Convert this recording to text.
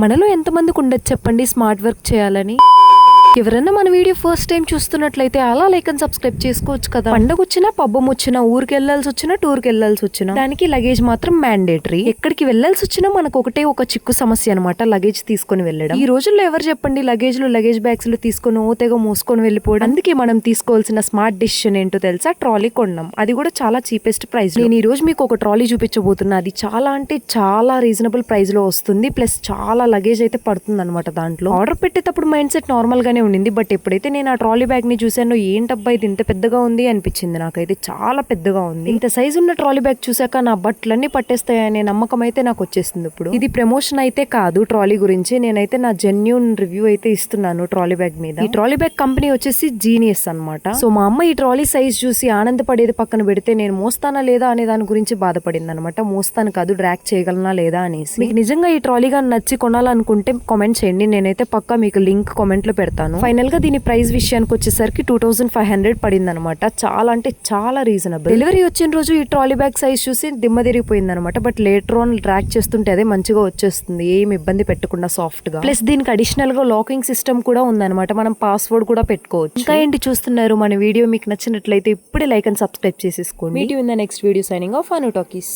మనలో ఎంతమందికి ఉండొచ్చు చెప్పండి స్మార్ట్ వర్క్ చేయాలని? ఎవరన్నా మన వీడియో ఫస్ట్ టైం చూస్తున్నట్లయితే అలా లైక్ అండ్ సబ్స్క్రైబ్ చేసుకోవచ్చు కదా. పండగ వచ్చినా, పబ్బం వచ్చినా, ఊరికి వెళ్లాల్సి వచ్చినా, టూర్కి వెళ్లాల్సి వచ్చినా దానికి లగేజ్ మాత్రం మ్యాండేటరీ. ఎక్కడికి వెళ్లాల్సి వచ్చినా మనకు ఒకటే ఒక చిక్కు సమస్య అనమాట, లగేజ్ తీసుకొని వెళ్ళడం. ఈ రోజుల్లో ఎవరు చెప్పండి లగేజ్ బ్యాగ్స్ తీసుకొని ఓతేగా మోసుకొని వెళ్ళిపోవడం. అందుకే మనం తీసుకోవాల్సిన స్మార్ట్ డిసిషన్ ఏంటో తెలుసా? ట్రాలీ కొన్నాం. అది కూడా చాలా చీపెస్ట్ ప్రైస్. నేను ఈ రోజు మీకు ఒక ట్రాలీ చూపించబోతున్నా. అది చాలా అంటే చాలా రీజనబుల్ ప్రైస్ లో వస్తుంది. ప్లస్ చాలా లగేజ్ అయితే పడుతుంది అనమాట. దాంట్లో ఆర్డర్ పెట్టేటప్పుడు మైండ్ సెట్ నార్మల్ గానే ఉండింది. బట్ ఎప్పుడైతే నేను ఆ ట్రాలీ బ్యాగ్ ని చూసానో ఏంటబ్బా ఇది ఇంత పెద్దగా ఉంది అనిపించింది. నాకైతే చాలా పెద్దగా ఉంది. ఇంత సైజు ఉన్న ట్రాలీ బ్యాగ్ చూసాక నా బట్టలన్నీ పట్టేస్తాయనే నమ్మకం అయితే నాకు వచ్చేసింది. ఇప్పుడు ఇది ప్రమోషన్ అయితే కాదు ట్రాలీ గురించి, నేనైతే నా జెన్యూన్ రివ్యూ అయితే ఇస్తున్నాను ట్రాలీ బ్యాగ్ మీద. ఈ ట్రాలీ బ్యాగ్ కంపెనీ వచ్చేసి జీనియస్ అన్నమాట. సో మా అమ్మ ఈ ట్రాలీ సైజ్ చూసి ఆనందపడేది పక్కన పెడితే నేను మోస్తానా లేదా అనే దాని గురించి బాధపడింది అనమాట. మోస్తాను కాదు, డ్రాక్ చేయగలనా లేదా అనేసి. మీకు నిజంగా ఈ ట్రాలీ గా నచ్చి కొనాలనుకుంటే కామెంట్ చేయండి, నేనైతే పక్కా మీకు లింక్ కామెంట్ లో పెడతాను. ఫైనల్ గా దీని ప్రైస్ విషయానికి వచ్చేసరికి 2500 పడింది అనమాట. చాలా అంటే చాలా రీజనబుల్. డెలివరీ వచ్చిన రోజు ఈ ట్రాలీ బ్యాగ్ సైజ్ చూసి దిమ్మ తిరిగిపోయింది అనమాట. బట్ లేటర్ ఆన్ డ్రాక్ చేస్తుంటే అదే మంచిగా వచ్చేస్తుంది, ఏం ఇబ్బంది పెట్టకుండా సాఫ్ట్ గా. ప్లస్ దీనికి అడిషనల్ గా లాకింగ్ సిస్టమ్ కూడా ఉందన్నమాట, మనం పాస్వర్డ్ కూడా పెట్టుకోవచ్చు. ఇంకా ఏంటి చూస్తున్నారు? మన వీడియో మీకు నచ్చినట్లయితే ఇప్పుడే లైక్ అండ్ సబ్స్క్రైబ్ చేసేసుకోండి. Meet you in the next video. Signing off Anu talkies.